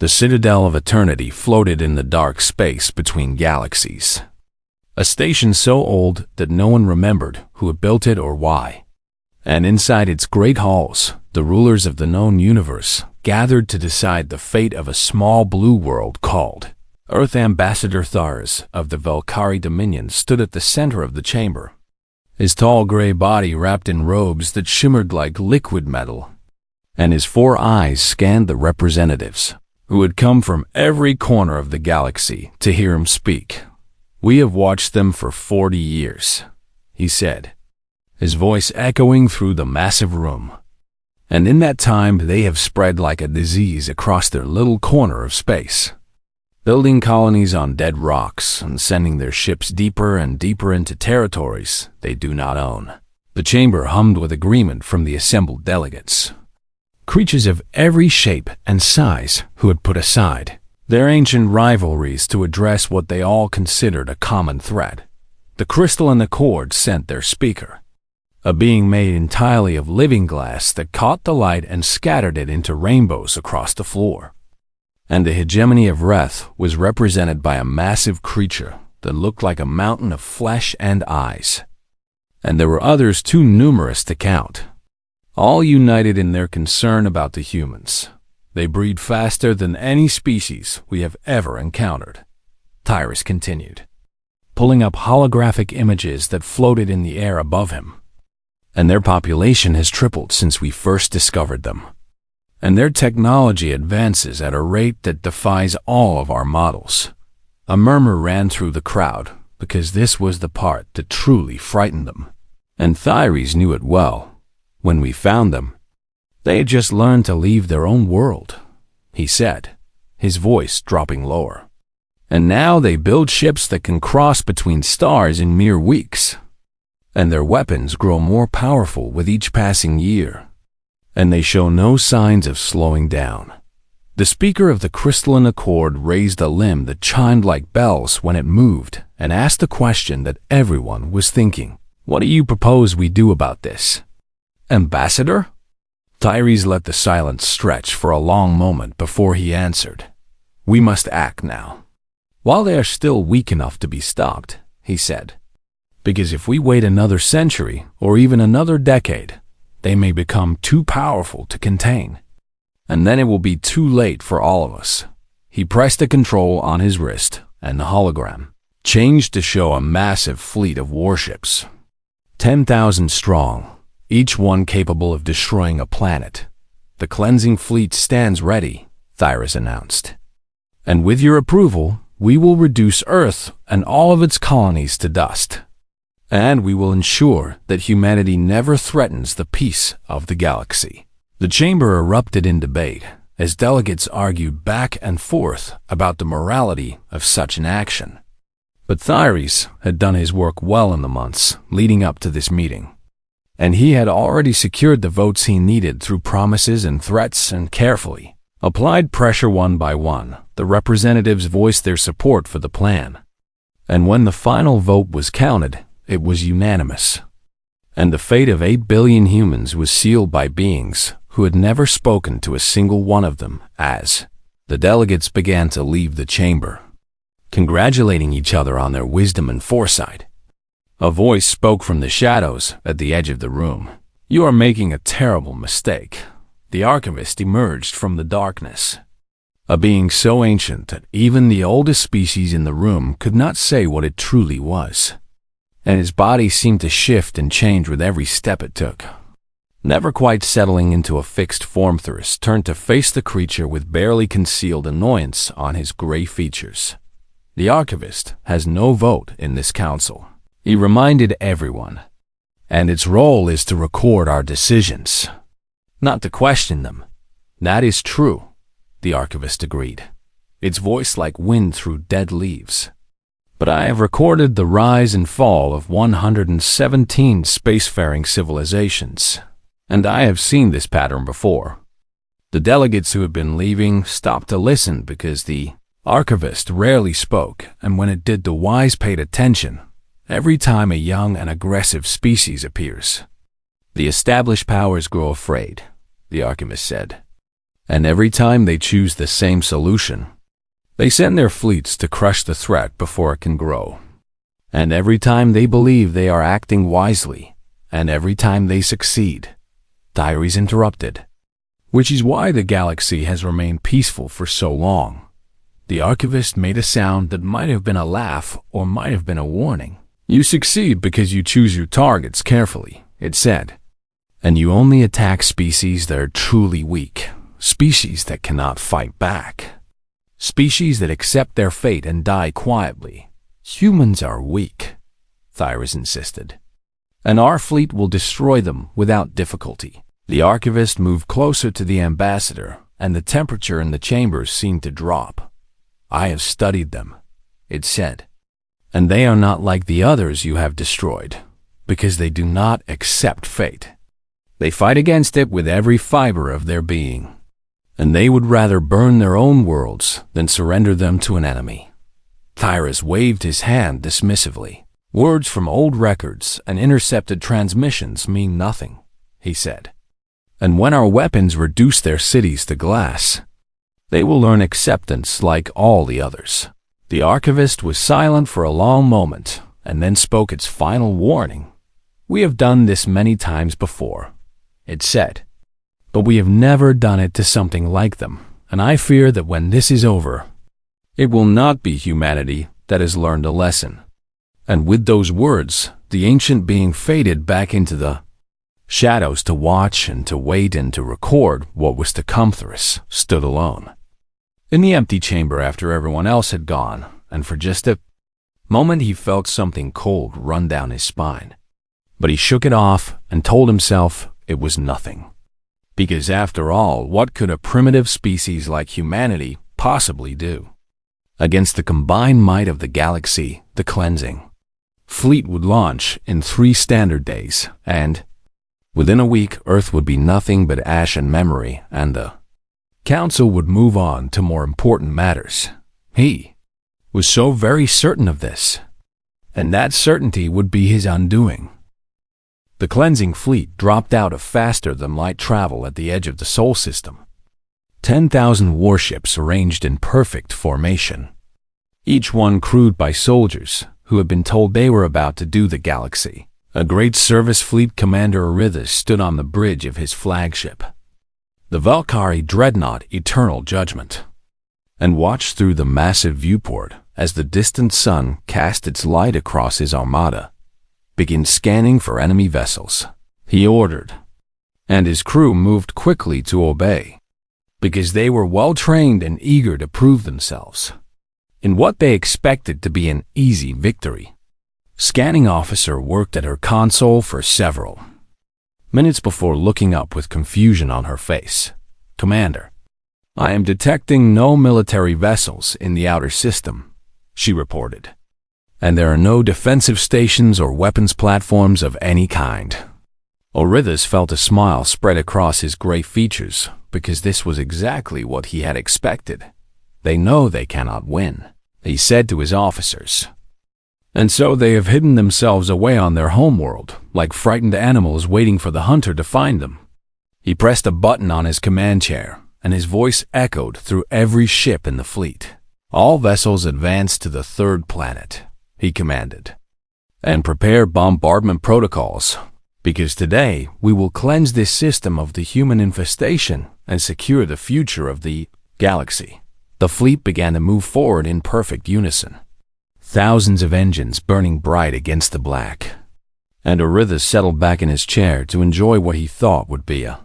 The citadel of eternity floated in the dark space between galaxies. A station so old that no one remembered who had built it or why. And inside its great halls, the rulers of the known universe gathered to decide the fate of a small blue world called Earth. Ambassador Thars of the Valkyrie Dominion stood at the center of the chamber, his tall gray body wrapped in robes that shimmered like liquid metal, and his 4 eyes scanned the representatives, who had come from every corner of the galaxy to hear him speak. "We have watched them for 40 years, he said, his voice echoing through the massive room. "And in that time they have spread like a disease across their little corner of space, building colonies on dead rocks and sending their ships deeper and deeper into territories they do not own." The chamber hummed with agreement from the assembled delegates. Creatures of every shape and size who had put aside their ancient rivalries to address what they all considered a common threat. The crystal and the cord sent their speaker, a being made entirely of living glass that caught the light and scattered it into rainbows across the floor. And the hegemony of Reth was represented by a massive creature that looked like a mountain of flesh and eyes. And there were others too numerous to count, all united in their concern about the humans. "They breed faster than any species we have ever encountered," Tyrus continued, pulling up holographic images that floated in the air above him. "And their population has tripled since we first discovered them. And their technology advances at a rate that defies all of our models." A murmur ran through the crowd, because this was the part that truly frightened them. And Thyres knew it well. "When we found them, they had just learned to leave their own world," he said, his voice dropping lower. "And now they build ships that can cross between stars in mere weeks. And their weapons grow more powerful with each passing year. And they show no signs of slowing down." The speaker of the crystalline accord raised a limb that chimed like bells when it moved and asked a question that everyone was thinking. "What do you propose we do about this, Ambassador?" Tyrese let the silence stretch for a long moment before he answered. "We must act now, while they are still weak enough to be stopped," he said. "Because if we wait another century or even another decade, they may become too powerful to contain. And then it will be too late for all of us." He pressed a control on his wrist, and the hologram changed to show a massive fleet of warships, 10,000 strong, each one capable of destroying a planet. "The cleansing fleet stands ready," Thyres announced. "And with your approval, we will reduce Earth and all of its colonies to dust. And we will ensure that humanity never threatens the peace of the galaxy." The chamber erupted in debate as delegates argued back and forth about the morality of such an action. But Thyres had done his work well in the months leading up to this meeting, and he had already secured the votes he needed through promises and threats and carefully applied pressure one by one. The representatives voiced their support for the plan. And when the final vote was counted, it was unanimous. And the fate of 8 billion humans was sealed by beings who had never spoken to a single one of them as the delegates began to leave the chamber, congratulating each other on their wisdom and foresight. A voice spoke from the shadows at the edge of the room. "You are making a terrible mistake." The archivist emerged from the darkness, a being so ancient that even the oldest species in the room could not say what it truly was. And his body seemed to shift and change with every step it took, never quite settling into a fixed form. Thyrus turned to face the creature with barely concealed annoyance on his gray features. "The archivist has no vote in this council," he reminded everyone. "And its role is to record our decisions, not to question them." "That is true," the archivist agreed, its voice like wind through dead leaves. "But I have recorded the rise and fall of 117 spacefaring civilizations, and I have seen this pattern before." The delegates who had been leaving stopped to listen because the archivist rarely spoke, and when it did, the wise paid attention every time a young and aggressive species appears. "The established powers grow afraid," the archivist said, And every time they choose the same solution, they send their fleets to crush the threat before it can grow. And every time they believe they are acting wisely, and every time they succeed, diaries interrupted. Which is why the galaxy has remained peaceful for so long. The archivist made a sound that might have been a laugh or might have been a warning. You succeed because you choose your targets carefully, it said. And you only attack species that are truly weak, species that cannot fight back, species that accept their fate and die quietly. Humans are weak, Thyras insisted, and our fleet will destroy them without difficulty. The archivist moved closer to the ambassador, and the temperature in the chambers seemed to drop. I have studied them, it said, and they are not like the others you have destroyed, because they do not accept fate. They fight against it with every fiber of their being, and they would rather burn their own worlds than surrender them to an enemy. Thyras waved his hand dismissively. Words from old records and intercepted transmissions mean nothing, he said. And when our weapons reduce their cities to glass, they will learn acceptance like all the others. The archivist was silent for a long moment and then spoke its final warning. We have done this many times before, it said, but we have never done it to something like them, and I fear that when this is over, it will not be humanity that has learned a lesson. And with those words, the ancient being faded back into the shadows to watch and to wait and to record what was to come. Thyras stood alone in the empty chamber after everyone else had gone, and for just a moment he felt something cold run down his spine. But he shook it off and told himself it was nothing. Because after all, what could a primitive species like humanity possibly do against the combined might of the galaxy? The cleansing fleet would launch in 3 standard days, and within a week Earth would be nothing but ash and memory, and the Council would move on to more important matters. He was so very certain of this, and that certainty would be his undoing. The cleansing fleet dropped out of faster-than-light travel at the edge of the Sol system. 10,000 warships arranged in perfect formation, each one crewed by soldiers who had been told they were about to do the galaxy. A great service fleet commander Arithas stood on the bridge of his flagship, the Valkyrie dreadnought Eternal Judgment, and watched through the massive viewport as the distant sun cast its light across his armada. Begin scanning for enemy vessels, he ordered, and his crew moved quickly to obey, because they were well-trained and eager to prove themselves in what they expected to be an easy victory. Scanning officer worked at her console for several minutes before looking up with confusion on her face. Commander, I am detecting no military vessels in the outer system, she reported, and there are no defensive stations or weapons platforms of any kind. Arithas felt a smile spread across his gray features, because this was exactly what he had expected. They know they cannot win, he said to his officers. And so they have hidden themselves away on their homeworld, like frightened animals waiting for the hunter to find them. He pressed a button on his command chair, and his voice echoed through every ship in the fleet. All vessels advance to the 3rd planet, he commanded, and prepare bombardment protocols, because today we will cleanse this system of the human infestation and secure the future of the galaxy. The fleet began to move forward in perfect unison, thousands of engines burning bright against the black, and Arithas settled back in his chair to enjoy what he thought would be a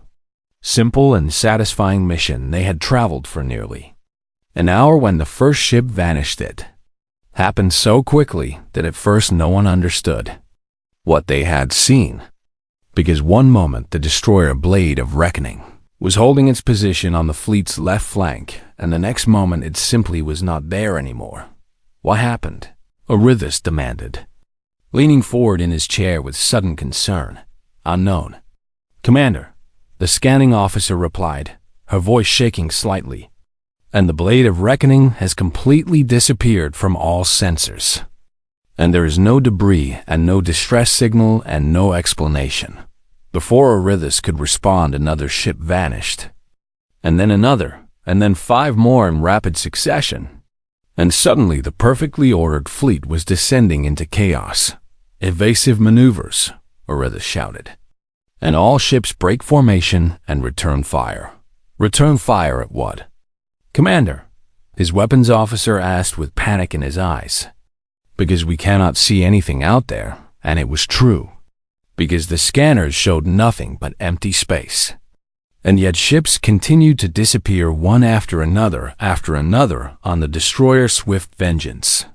simple and satisfying mission. They had traveled for nearly an hour when the first ship vanished. It happened so quickly that at first no one understood what they had seen, because one moment the destroyer Blade of Reckoning was holding its position on the fleet's left flank, and the next moment it simply was not there anymore. What happened? Arithas demanded, leaning forward in his chair with sudden concern. Unknown, Commander, the scanning officer replied, her voice shaking slightly. And the Blade of Reckoning has completely disappeared from all sensors. And there is no debris and no distress signal and no explanation. Before Arithas could respond, another ship vanished, and then another, and then 5 more in rapid succession. And suddenly the perfectly ordered fleet was descending into chaos. "Evasive maneuvers," Orithis shouted. "And all ships break formation and return fire." "Return fire at what?" "Commander," his weapons officer asked with panic in his eyes. "Because we cannot see anything out there," and it was true. Because the scanners showed nothing but empty space. And yet ships continued to disappear one after another on the destroyer Swift Vengeance.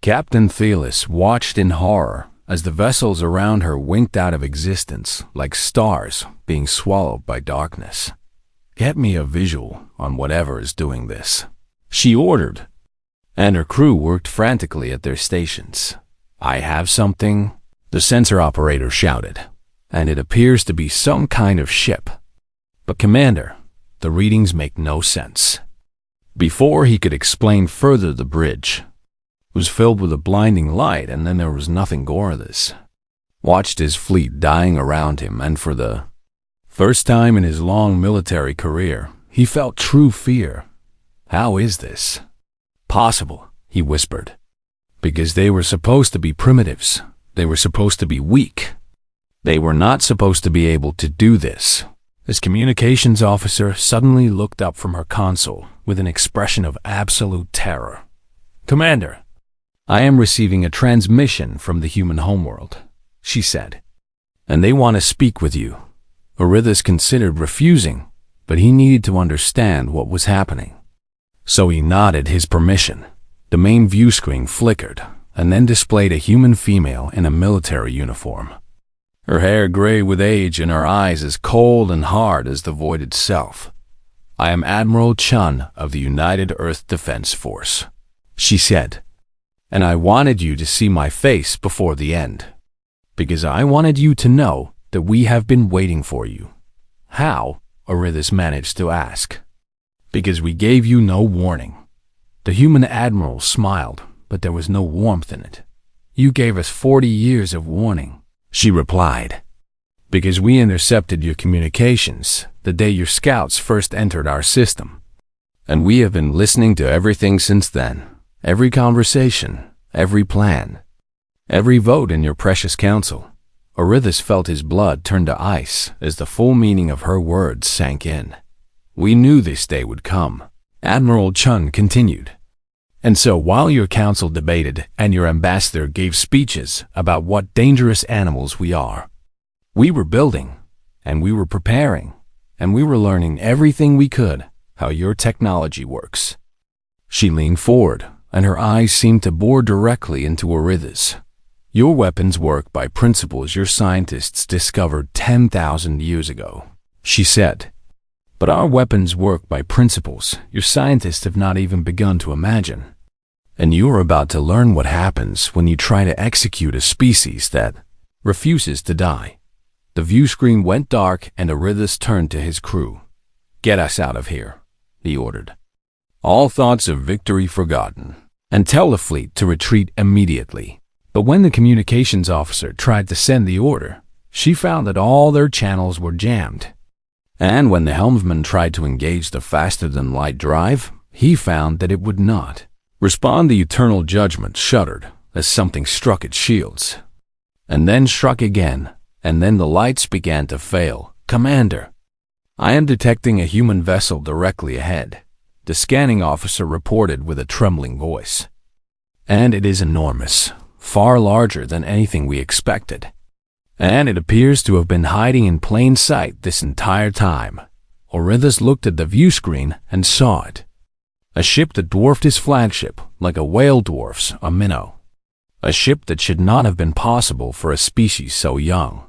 Captain Thelis watched in horror as the vessels around her winked out of existence like stars being swallowed by darkness. "Get me a visual on whatever is doing this," she ordered, and her crew worked frantically at their stations. "I have something," the sensor operator shouted, "and it appears to be some kind of ship. But Commander, the readings make no sense." Before he could explain further, the bridge was filled with a blinding light, and then there was nothing. Gorithis watched his fleet dying around him, and for the first time in his long military career, he felt true fear. "How is this possible?" he whispered. "Because they were supposed to be primitives. They were supposed to be weak. They were not supposed to be able to do this." His communications officer suddenly looked up from her console with an expression of absolute terror. "Commander, I am receiving a transmission from the human homeworld," she said, "and they want to speak with you." Orithis considered refusing, but he needed to understand what was happening. So he nodded his permission. The main view screen flickered and then displayed a human female in a military uniform. Her hair gray with age and her eyes as cold and hard as the void itself. "I am Admiral Chun of the United Earth Defense Force," she said, "and I wanted you to see my face before the end, because I wanted you to know that we have been waiting for you." "How?" Orithis managed to ask. "Because we gave you no warning." The human admiral smiled, but there was no warmth in it. "You gave us 40 years of warning," she replied. "Because we intercepted your communications the day your scouts first entered our system. And we have been listening to everything since then. Every conversation, every plan, every vote in your precious council." Orithis felt his blood turn to ice as the full meaning of her words sank in. "We knew this day would come," Admiral Chun continued. "And so while your council debated and your ambassador gave speeches about what dangerous animals we are, we were building, and we were preparing, and we were learning everything we could how your technology works." She leaned forward, and her eyes seemed to bore directly into Orithis. "Your weapons work by principles your scientists discovered 10,000 years ago," she said. "But our weapons work by principles your scientists have not even begun to imagine. And you are about to learn what happens when you try to execute a species that refuses to die." The view screen went dark, and Orithis turned to his crew. "Get us out of here," he ordered. "All thoughts of victory forgotten, and tell the fleet to retreat immediately." But when the communications officer tried to send the order, she found that all their channels were jammed. And when the helmsman tried to engage the faster-than-light drive, he found that it would not respond. The eternal judgment shuddered as something struck its shields, and then struck again, and then the lights began to fail. "Commander, I am detecting a human vessel directly ahead," the scanning officer reported with a trembling voice. "And it is enormous, far larger than anything we expected. And it appears to have been hiding in plain sight this entire time." Orithis looked at the view screen and saw it. A ship that dwarfed his flagship like a whale dwarfs a minnow. A ship that should not have been possible for a species so young.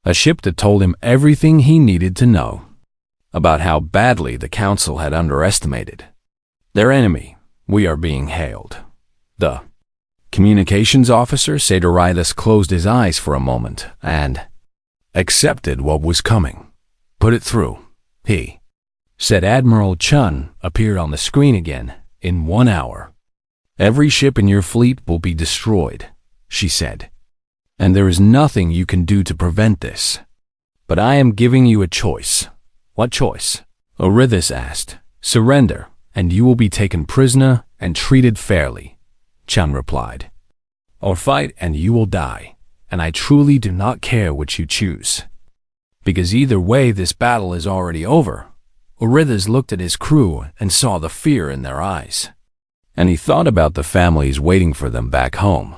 A ship that told him everything he needed to know about how badly the Council had underestimated their enemy. "We are being hailed." The communications officer, Sadorithis, closed his eyes for a moment and accepted what was coming. "Put it through," he said. Admiral Chun appeared on the screen again. "In 1 hour, every ship in your fleet will be destroyed," she said. "And there is nothing you can do to prevent this. But I am giving you a choice." "What choice?" Orithis asked. Surrender, and you will be taken prisoner and treated fairly, Chun replied. Or fight and you will die, and I truly do not care which you choose. Because either way this battle is already over. Orithis looked at his crew and saw the fear in their eyes. And he thought about the families waiting for them back home.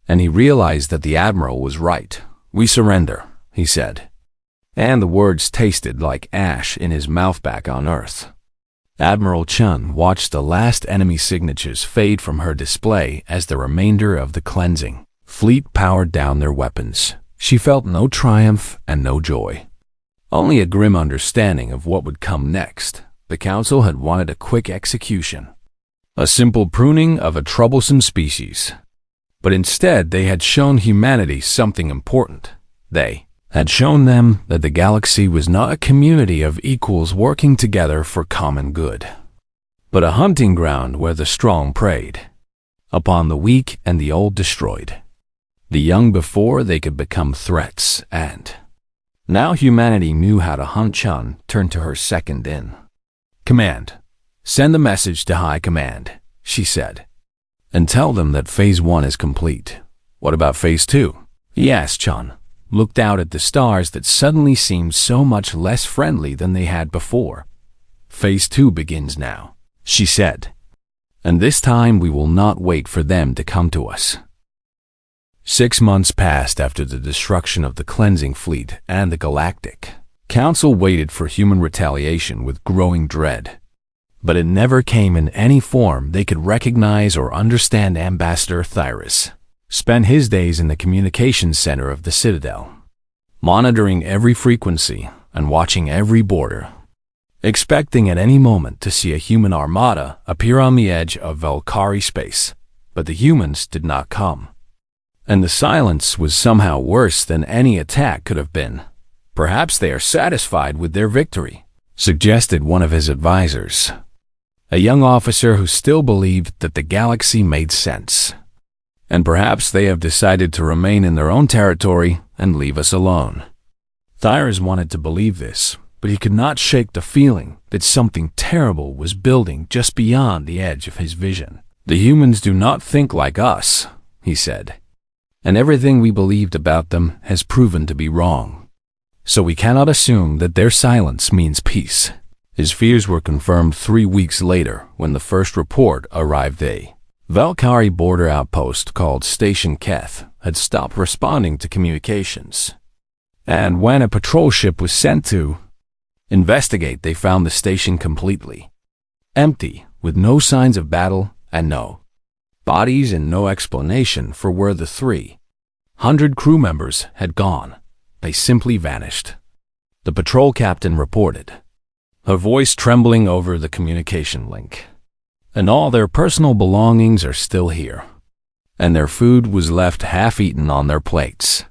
And he realized that the Admiral was right. We surrender, he said. And the words tasted like ash in his mouth back on Earth. Admiral Chun watched the last enemy signatures fade from her display as the remainder of the cleansing fleet powered down their weapons. She felt no triumph and no joy. Only a grim understanding of what would come next. The Council had wanted a quick execution. A simple pruning of a troublesome species. But instead they had shown humanity something important. They had shown them that the galaxy was not a community of equals working together for common good, but a hunting ground where the strong preyed upon the weak and the old destroyed, the young before they could become threats. And now humanity knew how to hunt. Chun turned to her second in command. Send a message to High Command, she said, and tell them that Phase 1 is complete. What about Phase 2? He asked. Chun looked out at the stars that suddenly seemed so much less friendly than they had before. Phase 2 begins now, she said. And this time we will not wait for them to come to us. 6 months passed after the destruction of the cleansing fleet, and the Galactic Council waited for human retaliation with growing dread. But it never came in any form they could recognize or understand. Ambassador Thyrus spent his days in the communications center of the Citadel, monitoring every frequency and watching every border, expecting at any moment to see a human armada appear on the edge of Valkyrie space. But the humans did not come. And the silence was somehow worse than any attack could have been. Perhaps they are satisfied with their victory, suggested one of his advisors, a young officer who still believed that the galaxy made sense. And perhaps they have decided to remain in their own territory and leave us alone. Thyrus wanted to believe this, but he could not shake the feeling that something terrible was building just beyond the edge of his vision. The humans do not think like us, he said, and everything we believed about them has proven to be wrong. So we cannot assume that their silence means peace. His fears were confirmed 3 weeks later when the first report arrived. A Valkyrie border outpost called Station Keth had stopped responding to communications. And when a patrol ship was sent to investigate, they found the station completely empty, with no signs of battle and no bodies and no explanation for where the 300 crew members had gone. They simply vanished. The patrol captain reported, her voice trembling over the communication link. And all their personal belongings are still here. And their food was left half-eaten on their plates.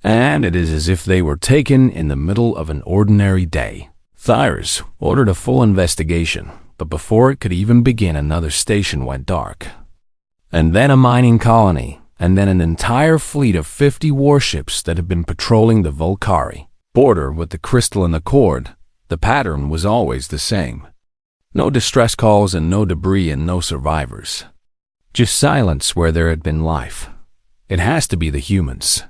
And it is as if they were taken in the middle of an ordinary day. Thyrus ordered a full investigation, but before it could even begin, another station went dark. And then a mining colony, and then an entire fleet of 50 warships that had been patrolling the Valkyrie border with the crystalline accord. The pattern was always the same. No distress calls and no debris and no survivors. Just silence where there had been life. It has to be the humans,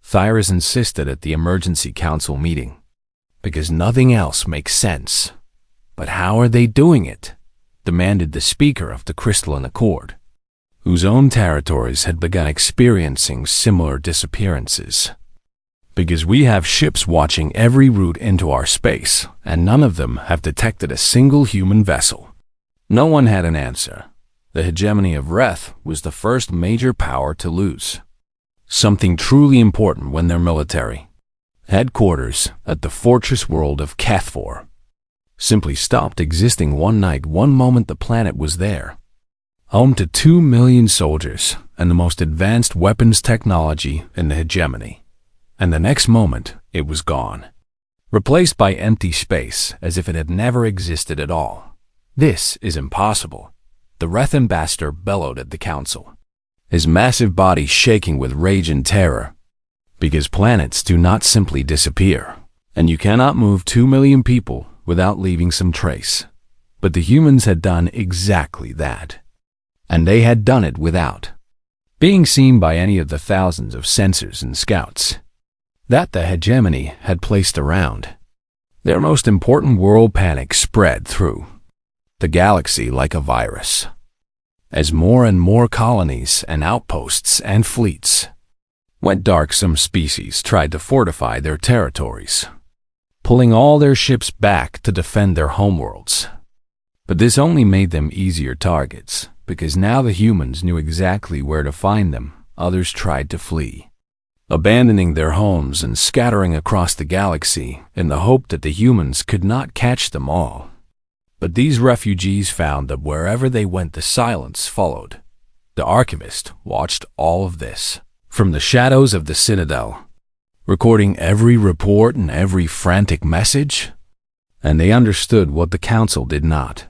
Thyrus insisted at the emergency council meeting, because nothing else makes sense. But how are they doing it? Demanded the speaker of the crystalline accord, whose own territories had begun experiencing similar disappearances. Because we have ships watching every route into our space, and none of them have detected a single human vessel. No one had an answer. The hegemony of Reth was the first major power to lose something truly important when their military headquarters at the fortress world of Kethfor simply stopped existing one night. One moment the planet was there, home to 2 million soldiers and the most advanced weapons technology in the hegemony. And the next moment, it was gone, replaced by empty space as if it had never existed at all. This is impossible, the Reth ambassador bellowed at the council, his massive body shaking with rage and terror. Because planets do not simply disappear, and you cannot move 2 million people without leaving some trace. But the humans had done exactly that. And they had done it without being seen by any of the thousands of sensors and scouts that the hegemony had placed around. Their most important world panic spread through the galaxy like a virus, as more and more colonies and outposts and fleets went dark. Some species tried to fortify their territories, pulling all their ships back to defend their homeworlds. But this only made them easier targets, because now the humans knew exactly where to find them. Others tried to flee, abandoning their homes and scattering across the galaxy in the hope that the humans could not catch them all. But these refugees found that wherever they went, the silence followed. The archivist watched all of this from the shadows of the Citadel, recording every report and every frantic message. And they understood what the Council did not.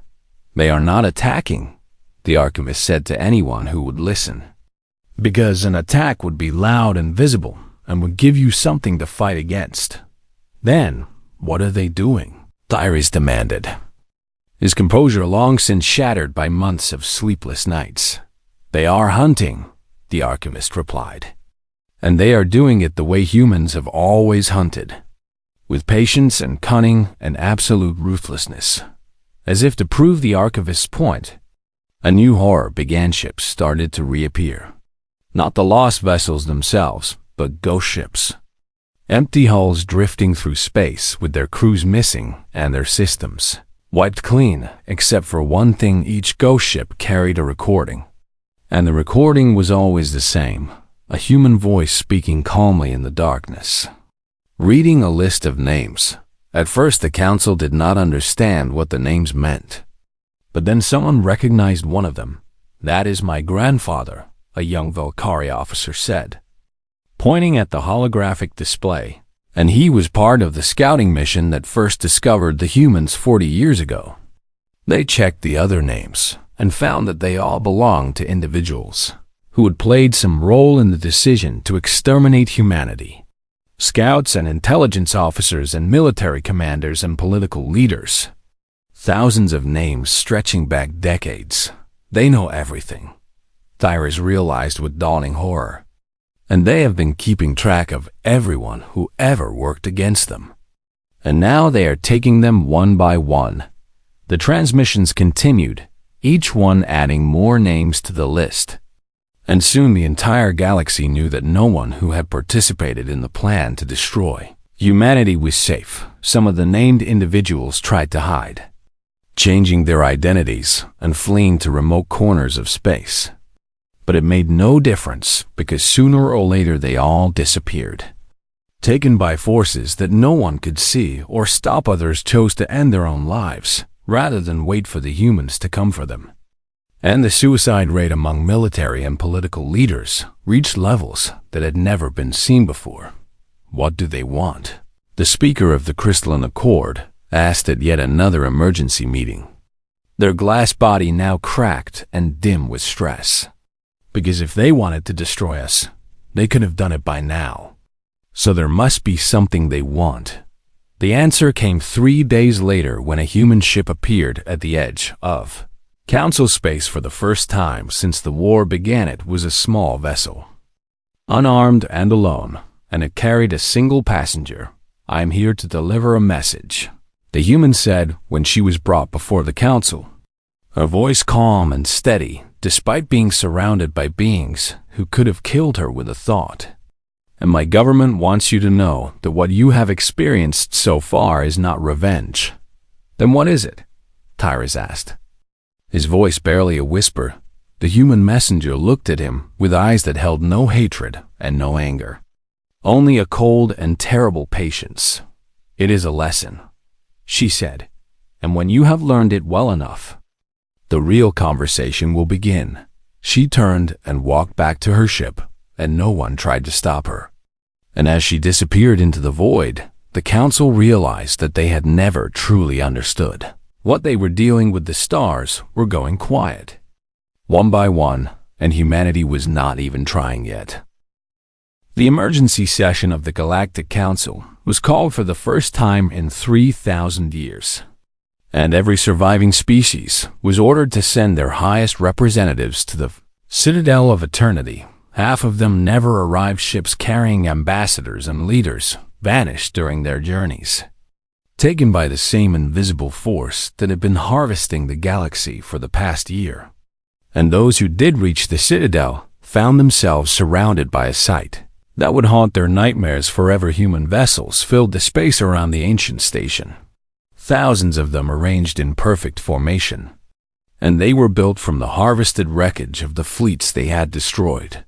They are not attacking, the archivist said to anyone who would listen, because an attack would be loud and visible and would give you something to fight against. Then, what are they doing? Tyrese demanded, his composure long since shattered by months of sleepless nights. They are hunting, the archivist replied. And they are doing it the way humans have always hunted, with patience and cunning and absolute ruthlessness. As if to prove the archivist's point, a new horror began. Ships started to reappear. Not the lost vessels themselves, but ghost ships. Empty hulls drifting through space with their crews missing and their systems wiped clean, except for one thing: each ghost ship carried a recording. And the recording was always the same, a human voice speaking calmly in the darkness, reading a list of names. At first the Council did not understand what the names meant. But then someone recognized one of them. "That is my grandfather," a young Valkyrie officer said, pointing at the holographic display. "And he was part of the scouting mission that first discovered the humans 40 years ago." They checked the other names and found that they all belonged to individuals who had played some role in the decision to exterminate humanity. Scouts and intelligence officers and military commanders and political leaders. Thousands of names stretching back decades. They know everything, Thyres realized with dawning horror. And they have been keeping track of everyone who ever worked against them. And now they are taking them one by one. The transmissions continued, each one adding more names to the list. And soon the entire galaxy knew that no one who had participated in the plan to destroy humanity was safe. Some of the named individuals tried to hide, changing their identities and fleeing to remote corners of space. But it made no difference, because sooner or later they all disappeared. Taken by forces that no one could see or stop, others chose to end their own lives, rather than wait for the humans to come for them. And the suicide rate among military and political leaders reached levels that had never been seen before. What do they want? The speaker of the Crystalline Accord asked at yet another emergency meeting, their glass body now cracked and dim with stress. Because if they wanted to destroy us, they could have done it by now. So there must be something they want. The answer came 3 days later when a human ship appeared at the edge of Council space for the first time since the war began. It was a small vessel, unarmed and alone, and it carried a single passenger. "I am here to deliver a message," the human said when she was brought before the Council, her voice calm and steady, despite being surrounded by beings who could have killed her with a thought. "And my government wants you to know that what you have experienced so far is not revenge." "Then what is it?" Tyrus asked, his voice barely a whisper. The human messenger looked at him with eyes that held no hatred and no anger, only a cold and terrible patience. "It is a lesson," she said, "and when you have learned it well enough, the real conversation will begin." She turned and walked back to her ship, and no one tried to stop her. And as she disappeared into the void, the Council realized that they had never truly understood what they were dealing with. The stars were going quiet, one by one, and humanity was not even trying yet. The emergency session of the Galactic Council was called for the first time in 3,000 years. And every surviving species was ordered to send their highest representatives to the Citadel of Eternity. Half of them never arrived. Ships carrying ambassadors and leaders vanished during their journeys, taken by the same invisible force that had been harvesting the galaxy for the past year. And those who did reach the Citadel found themselves surrounded by a sight that would haunt their nightmares forever. Human vessels filled the space around the ancient station, thousands of them arranged in perfect formation, and they were built from the harvested wreckage of the fleets they had destroyed.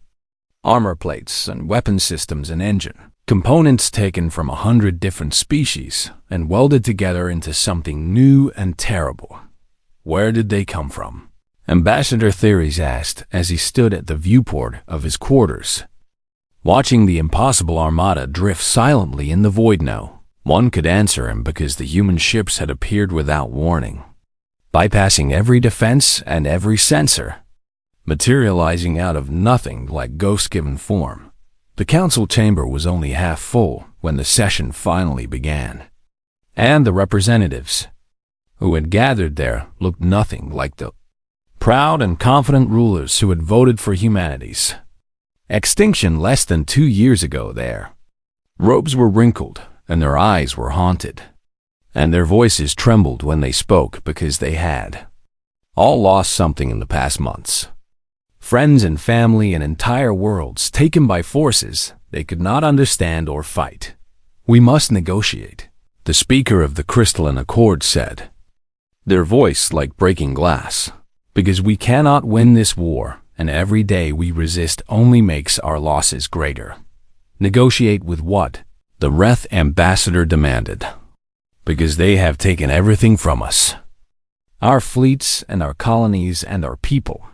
Armor plates and weapon systems and engine components taken from 100 different species and welded together into something new and terrible. Where did they come from? Ambassador Theories asked as he stood at the viewport of his quarters, watching the impossible armada drift silently in the void. No one could answer him because the human ships had appeared without warning, bypassing every defense and every sensor, materializing out of nothing like ghost-given form. The council chamber was only half full when the session finally began, and the representatives who had gathered there looked nothing like the proud and confident rulers who had voted for humanity's extinction less than 2 years ago. Their robes were wrinkled, and their eyes were haunted, and their voices trembled when they spoke because they had all lost something in the past months. Friends and family and entire worlds taken by forces they could not understand or fight. We must negotiate, the speaker of the Crystalline Accord said, their voice like breaking glass, because we cannot win this war, and every day we resist only makes our losses greater. Negotiate with what? The Wrath ambassador demanded. Because they have taken everything from us. Our fleets and our colonies and our people.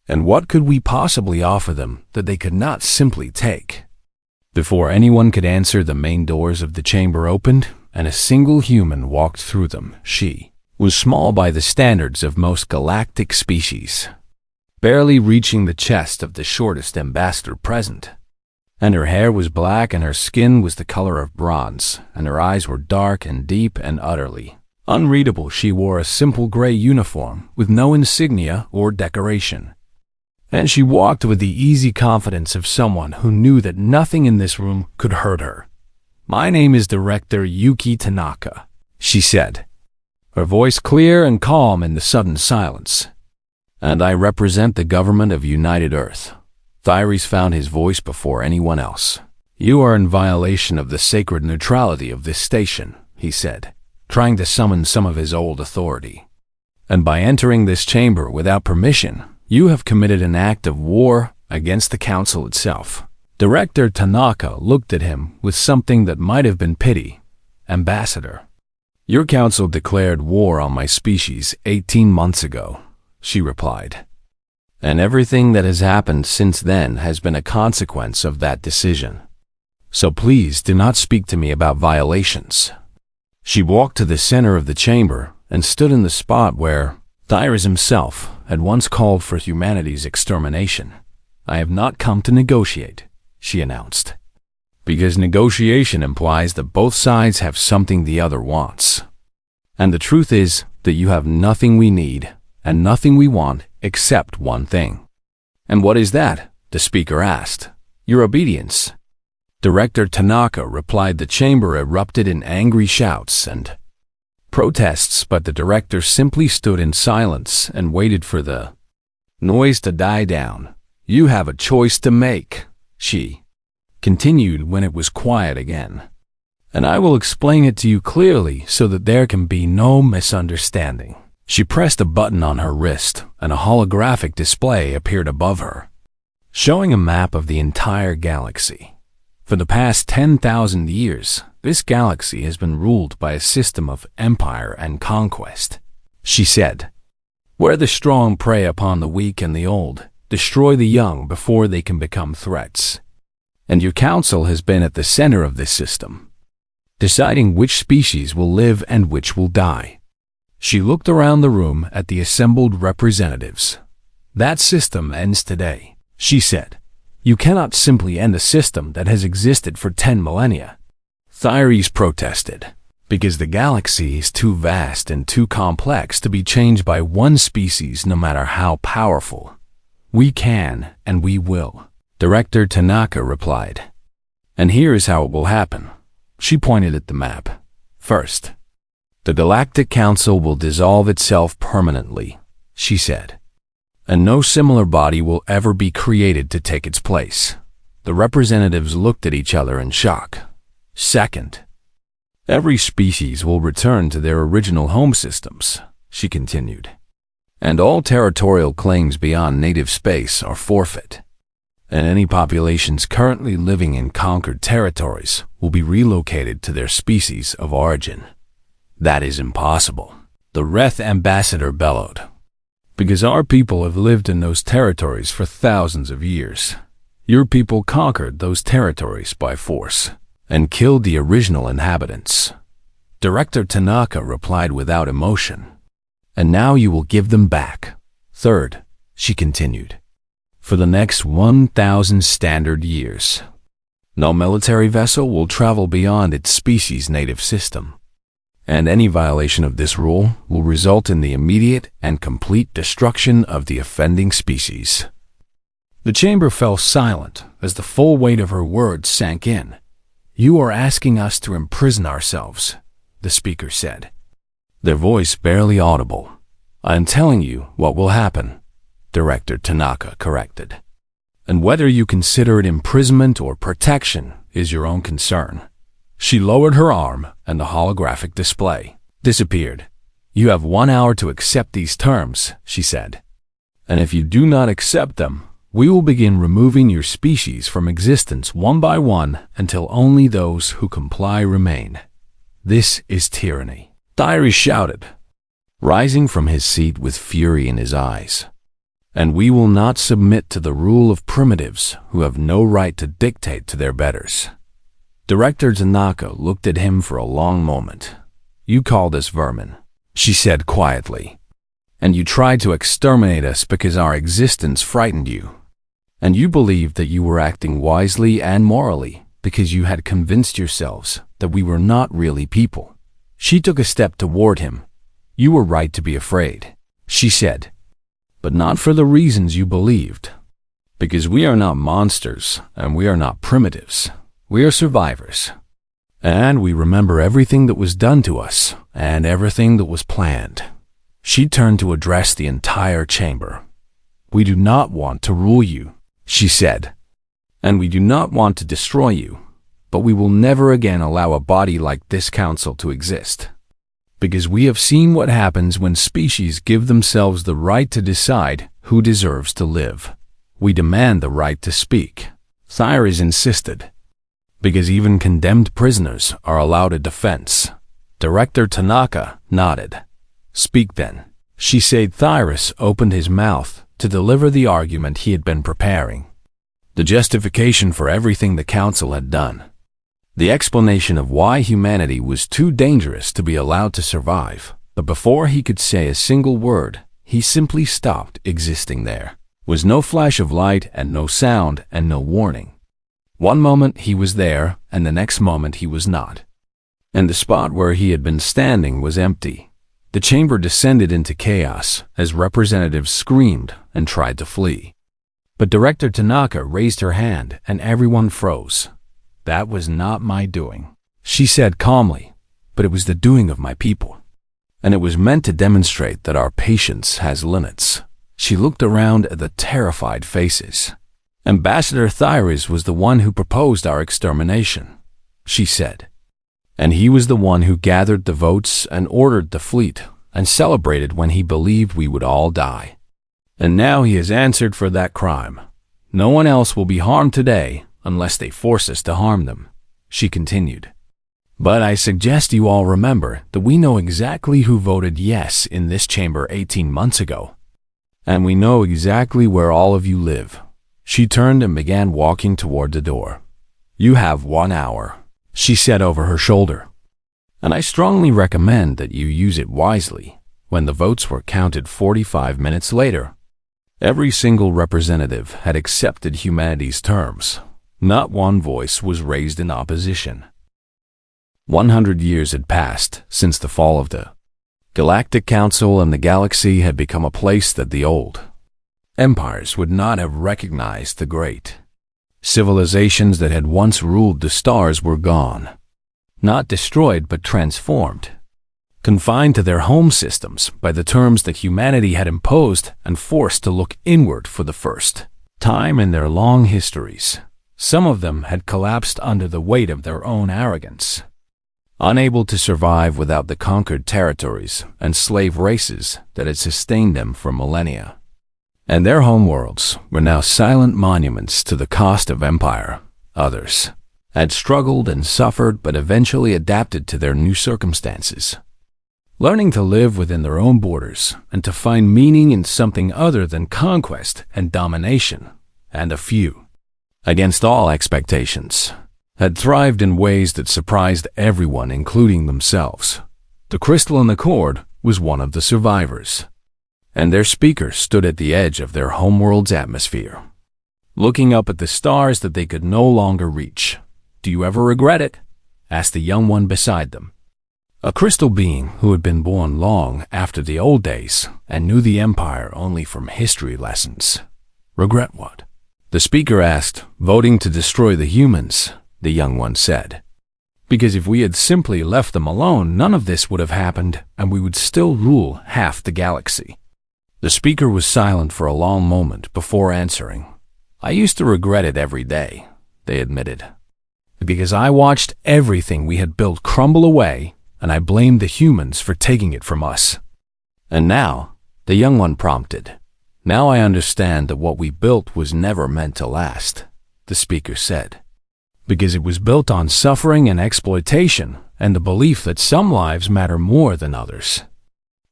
And what could we possibly offer them that they could not simply take? Before anyone could answer, the main doors of the chamber opened, and a single human walked through them. She was small by the standards of most galactic species, barely reaching the chest of the shortest ambassador present. And her hair was black, and her skin was the color of bronze, and her eyes were dark and deep and utterly unreadable. She wore a simple gray uniform with no insignia or decoration, and she walked with the easy confidence of someone who knew that nothing in this room could hurt her. My name is Director Yuki Tanaka, she said, her voice clear and calm in the sudden silence, and I represent the government of United Earth. Thyres found his voice before anyone else. You are in violation of the sacred neutrality of this station, he said, trying to summon some of his old authority. And by entering this chamber without permission, you have committed an act of war against the council itself. Director Tanaka looked at him with something that might have been pity. Ambassador, your council declared war on my species 18 months ago, she replied. And everything that has happened since then has been a consequence of that decision. So please do not speak to me about violations. She walked to the center of the chamber and stood in the spot where Thyres himself had once called for humanity's extermination. I have not come to negotiate, she announced, because negotiation implies that both sides have something the other wants. And the truth is that you have nothing we need and nothing we want except one thing. And what is that? The speaker asked. Your obedience. Director Tanaka replied. The chamber erupted in angry shouts and protests, but the director simply stood in silence and waited for the noise to die down. You have a choice to make, she continued when it was quiet again. And I will explain it to you clearly so that there can be no misunderstanding. She pressed a button on her wrist, and a holographic display appeared above her, showing a map of the entire galaxy. For the past 10,000 years, this galaxy has been ruled by a system of empire and conquest, she said, where the strong prey upon the weak and the old, destroy the young before they can become threats. And your council has been at the center of this system, deciding which species will live and which will die. She looked around the room at the assembled representatives. That system ends today, she said. You cannot simply end a system that has existed for 10 millennia. Thyres protested. Because the galaxy is too vast and too complex to be changed by one species no matter how powerful. We can and we will. Director Tanaka replied. And here is how it will happen. She pointed at the map. First, the Galactic Council will dissolve itself permanently, she said. And no similar body will ever be created to take its place. The representatives looked at each other in shock. Second, every species will return to their original home systems, she continued. And all territorial claims beyond native space are forfeit. And any populations currently living in conquered territories will be relocated to their species of origin. That is impossible, the Reth ambassador bellowed. Because our people have lived in those territories for thousands of years. Your people conquered those territories by force and killed the original inhabitants. Director Tanaka replied without emotion. And now you will give them back. Third, she continued, for the next 1,000 standard years. No military vessel will travel beyond its species' native system. And any violation of this rule will result in the immediate and complete destruction of the offending species. The chamber fell silent as the full weight of her words sank in. You are asking us to imprison ourselves, the speaker said, their voice barely audible. I am telling you what will happen, Director Tanaka corrected. And whether you consider it imprisonment or protection is your own concern. She lowered her arm and the holographic display disappeared. You have 1 hour to accept these terms, she said. And if you do not accept them, we will begin removing your species from existence one by one until only those who comply remain. This is tyranny, Thyres shouted, rising from his seat with fury in his eyes. And we will not submit to the rule of primitives who have no right to dictate to their betters. Director Tanaka looked at him for a long moment. You called us vermin, she said quietly. And you tried to exterminate us because our existence frightened you. And you believed that you were acting wisely and morally because you had convinced yourselves that we were not really people. She took a step toward him. You were right to be afraid, she said. But not for the reasons you believed. Because we are not monsters and we are not primitives. We are survivors. And we remember everything that was done to us and everything that was planned. She turned to address the entire chamber. We do not want to rule you, she said. And we do not want to destroy you, but we will never again allow a body like this council to exist. Because we have seen what happens when species give themselves the right to decide who deserves to live. We demand the right to speak, Thyres insisted. Because even condemned prisoners are allowed a defense. Director Tanaka nodded. Speak then, she said. Thyres opened his mouth to deliver the argument he had been preparing. The justification for everything the council had done. The explanation of why humanity was too dangerous to be allowed to survive. But before he could say a single word, he simply stopped existing. There was no flash of light and no sound and no warning. One moment he was there and the next moment he was not. And the spot where he had been standing was empty. The chamber descended into chaos as representatives screamed and tried to flee. But Director Tanaka raised her hand and everyone froze. That was not my doing, she said calmly, but it was the doing of my people. And it was meant to demonstrate that our patience has limits. She looked around at the terrified faces. Ambassador Thyres was the one who proposed our extermination, she said. And he was the one who gathered the votes and ordered the fleet and celebrated when he believed we would all die. And now he has answered for that crime. No one else will be harmed today unless they force us to harm them, she continued. But I suggest you all remember that we know exactly who voted yes in this chamber 18 months ago. And we know exactly where all of you live. She turned and began walking toward the door. You have 1 hour, she said over her shoulder. And I strongly recommend that you use it wisely. When the votes were counted 45 minutes later, every single representative had accepted humanity's terms. Not one voice was raised in opposition. 100 years had passed since the fall of the Galactic Council, and the galaxy had become a place that the old empires would not have recognized. The great civilizations that had once ruled the stars were gone. Not destroyed, but transformed. Confined to their home systems by the terms that humanity had imposed and forced to look inward for the first time in their long histories. Some of them had collapsed under the weight of their own arrogance, unable to survive without the conquered territories and slave races that had sustained them for millennia. And their homeworlds were now silent monuments to the cost of empire. Others had struggled and suffered, but eventually adapted to their new circumstances, learning to live within their own borders and to find meaning in something other than conquest and domination. And a few, against all expectations, had thrived in ways that surprised everyone, including themselves. The crystal in the cord was one of the survivors, and their speaker stood at the edge of their homeworld's atmosphere, looking up at the stars that they could no longer reach. "Do you ever regret it?" asked the young one beside them, a crystal being who had been born long after the old days and knew the empire only from history lessons. "Regret what?" the speaker asked. "Voting to destroy the humans," the young one said. "Because if we had simply left them alone, none of this would have happened, and we would still rule half the galaxy." The speaker was silent for a long moment before answering. "I used to regret it every day," they admitted, "because I watched everything we had built crumble away, and I blamed the humans for taking it from us." "And now," the young one prompted, "now I understand that what we built was never meant to last," the speaker said, "because it was built on suffering and exploitation and the belief that some lives matter more than others.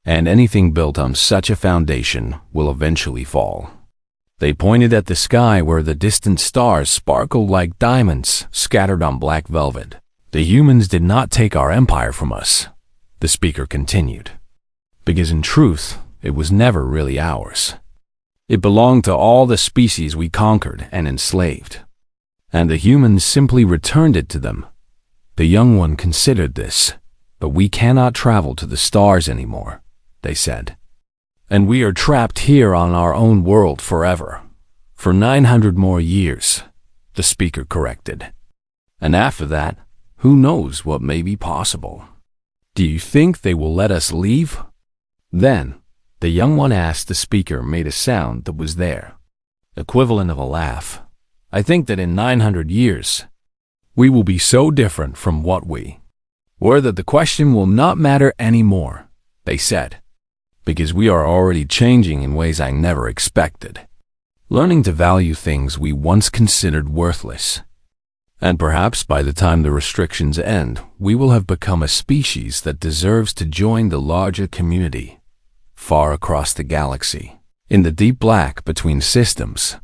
And anything built on such a foundation will eventually fall." They pointed at the sky where the distant stars sparkled like diamonds scattered on black velvet. "The humans did not take our empire from us," the speaker continued, "because in truth, it was never really ours. It belonged to all the species we conquered and enslaved, and the humans simply returned it to them." The young one considered this. "But we cannot travel to the stars anymore," they said, "and we are trapped here on our own world forever. For 900 more years," the speaker corrected. "And after that, who knows what may be possible." "Do you think they will let us leave?" Then, the young one asked. The speaker made a sound that was their equivalent of a laugh. "I think that in 900 years, we will be so different from what we were that the question will not matter anymore," they said, "because we are already changing in ways I never expected, learning to value things we once considered worthless. And perhaps by the time the restrictions end, we will have become a species that deserves to join the larger community, far across the galaxy." In the deep black between systems,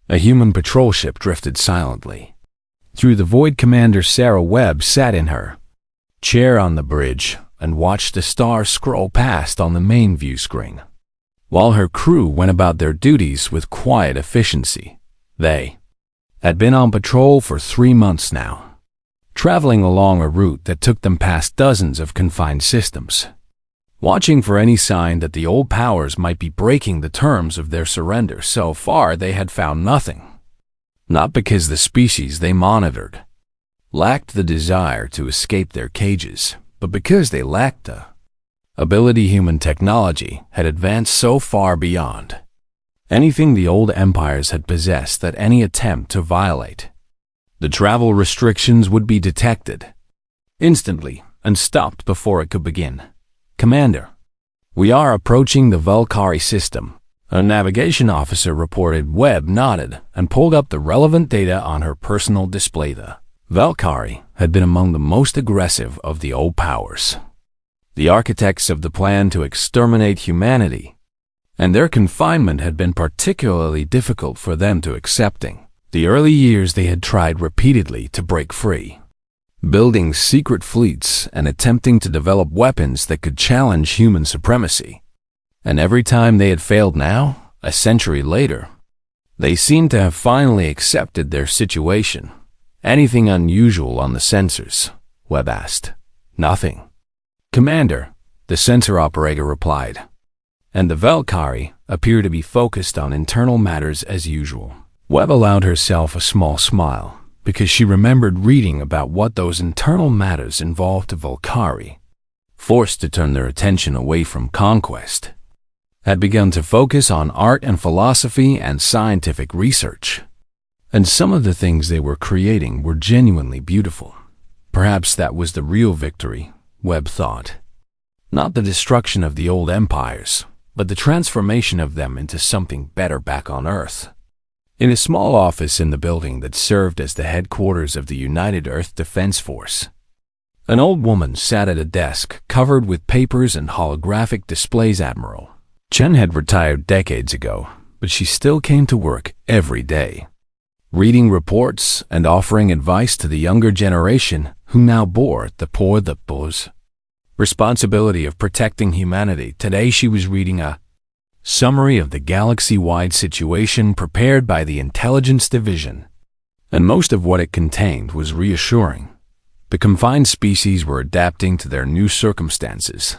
a human patrol ship drifted silently. Through the void, Commander Sarah Webb sat in her chair on the bridge and watched the stars scroll past on the main view screen, while her crew went about their duties with quiet efficiency. They had been on patrol for 3 months now, traveling along a route that took them past dozens of confined systems, watching for any sign that the old powers might be breaking the terms of their surrender. So far, they had found nothing. Not because the species they monitored lacked the desire to escape their cages, but because they lacked the ability. Human technology had advanced so far beyond anything the old empires had possessed that any attempt to violate the travel restrictions would be detected instantly and stopped before it could begin. "Commander, we are approaching the Valkyrie system," a navigation officer reported. Webb nodded and pulled up the relevant data on her personal display. The Valkyrie had been among the most aggressive of the old powers, the architects of the plan to exterminate humanity, and their confinement had been particularly difficult for them to accepting. The early years they had tried repeatedly to break free, building secret fleets and attempting to develop weapons that could challenge human supremacy. And every time they had failed. Now, a century later, they seemed to have finally accepted their situation. Anything unusual on the sensors Webb asked. Nothing, Commander, the sensor operator replied. And the Valkyrie appeared to be focused on internal matters as usual. Webb allowed herself a small smile, because she remembered reading about what those internal matters involved. The Valkyrie, forced to turn their attention away from conquest, had begun to focus on art and philosophy and scientific research. And some of the things they were creating were genuinely beautiful. Perhaps that was the real victory, Webb thought. Not the destruction of the old empires, but the transformation of them into something better back on Earth. In a small office in the building that served as the headquarters of the United Earth Defense Force, an old woman sat at a desk covered with papers and holographic displays. Admiral Chen had retired decades ago, but she still came to work every day, reading reports and offering advice to the younger generation who now bore the responsibility of protecting humanity. Today she was reading a summary of the galaxy-wide situation prepared by the Intelligence Division, and most of what it contained was reassuring. The confined species were adapting to their new circumstances,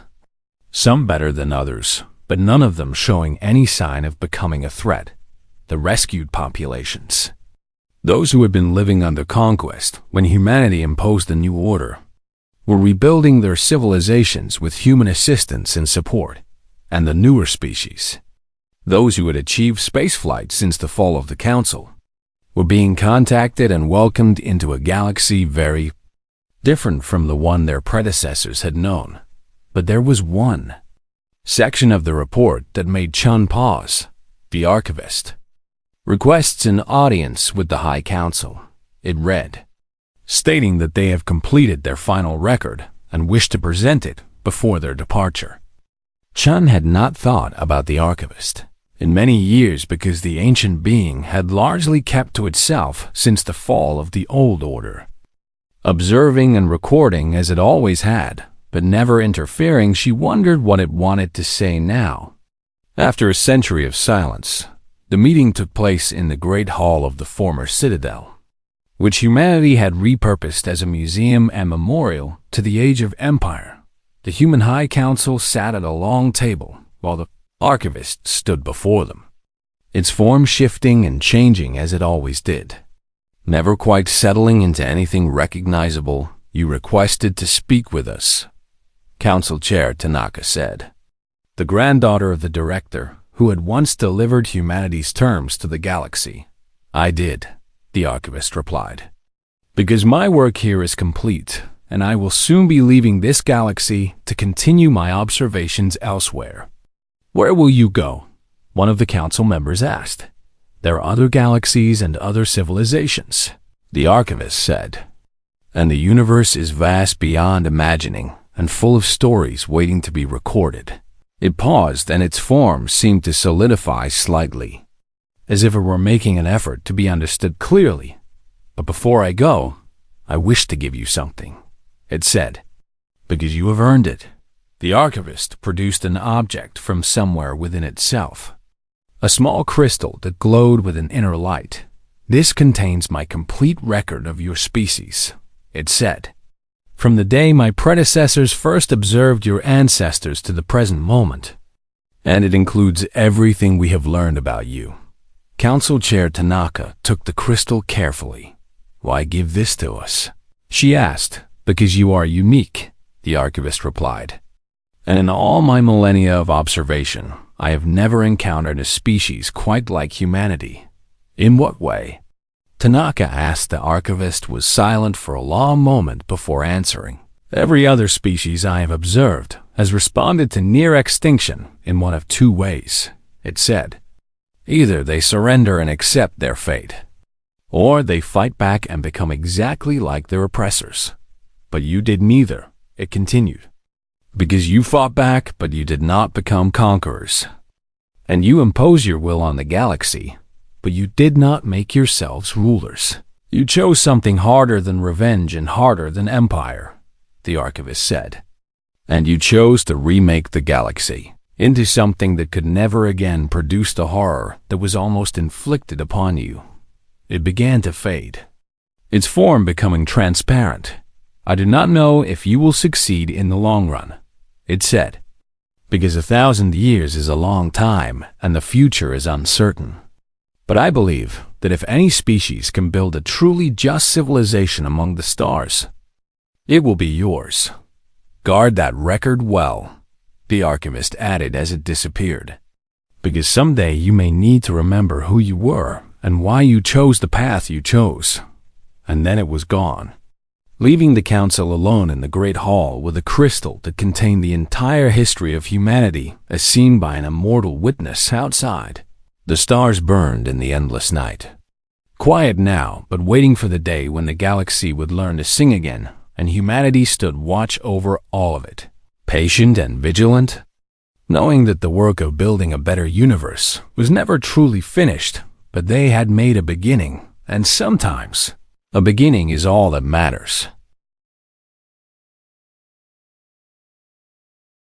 some better than others, but none of them showing any sign of becoming a threat. The rescued populations, those who had been living under conquest when humanity imposed the new order, were rebuilding their civilizations with human assistance and support. And the newer species, those who had achieved spaceflight since the fall of the Council, were being contacted and welcomed into a galaxy very different from the one their predecessors had known. But there was one section of the report that made Chun pause. The archivist requests an audience with the High Council, it read, stating that they have completed their final record and wish to present it before their departure. Chun had not thought about the archivist in many years because the ancient being had largely kept to itself since the fall of the old order, observing and recording as it always had, but never interfering. She wondered what it wanted to say now. After a century of silence, the meeting took place in the great hall of the former citadel, which humanity had repurposed as a museum and memorial to the age of empire. The human High Council sat at a long table while the archivist stood before them, its form shifting and changing as it always did, never quite settling into anything recognizable. You requested to speak with us, Council Chair Tanaka said. The granddaughter of the director who had once delivered humanity's terms to the galaxy. I did, the archivist replied, because my work here is complete, and I will soon be leaving this galaxy to continue my observations elsewhere. Where will you go? One of the council members asked. There are other galaxies and other civilizations, the archivist said, and the universe is vast beyond imagining and full of stories waiting to be recorded. It paused, and its form seemed to solidify slightly, as if it were making an effort to be understood clearly. But before I go, I wish to give you something, it said, because you have earned it. The archivist produced an object from somewhere within itself, a small crystal that glowed with an inner light. This contains my complete record of your species, it said, from the day my predecessors first observed your ancestors to the present moment, and it includes everything we have learned about you. Council Chair Tanaka took the crystal carefully. Why give this to us? She asked. Because you are unique, the archivist replied. And in all my millennia of observation, I have never encountered a species quite like humanity. In what way? Tanaka asked. The archivist was silent for a long moment before answering. Every other species I have observed has responded to near extinction in one of two ways, it said. Either they surrender and accept their fate, or they fight back and become exactly like their oppressors. But you did neither, it continued, because you fought back, but you did not become conquerors. And you impose your will on the galaxy, but you did not make yourselves rulers. You chose something harder than revenge and harder than empire, the archivist said. And you chose to remake the galaxy into something that could never again produce the horror that was almost inflicted upon you. It began to fade, its form becoming transparent, I do not know if you will succeed in the long run, it said, because 1,000 years is a long time and the future is uncertain. But I believe that if any species can build a truly just civilization among the stars, it will be yours. Guard that record well, the alchemist added as it disappeared, because someday you may need to remember who you were and why you chose the path you chose. And then it was gone, leaving the council alone in the great hall with a crystal that contained the entire history of humanity as seen by an immortal witness outside. The stars burned in the endless night. Quiet now, but waiting for the day when the galaxy would learn to sing again, and humanity stood watch over all of it, patient and vigilant, knowing that the work of building a better universe was never truly finished, but they had made a beginning, and sometimes a beginning is all that matters.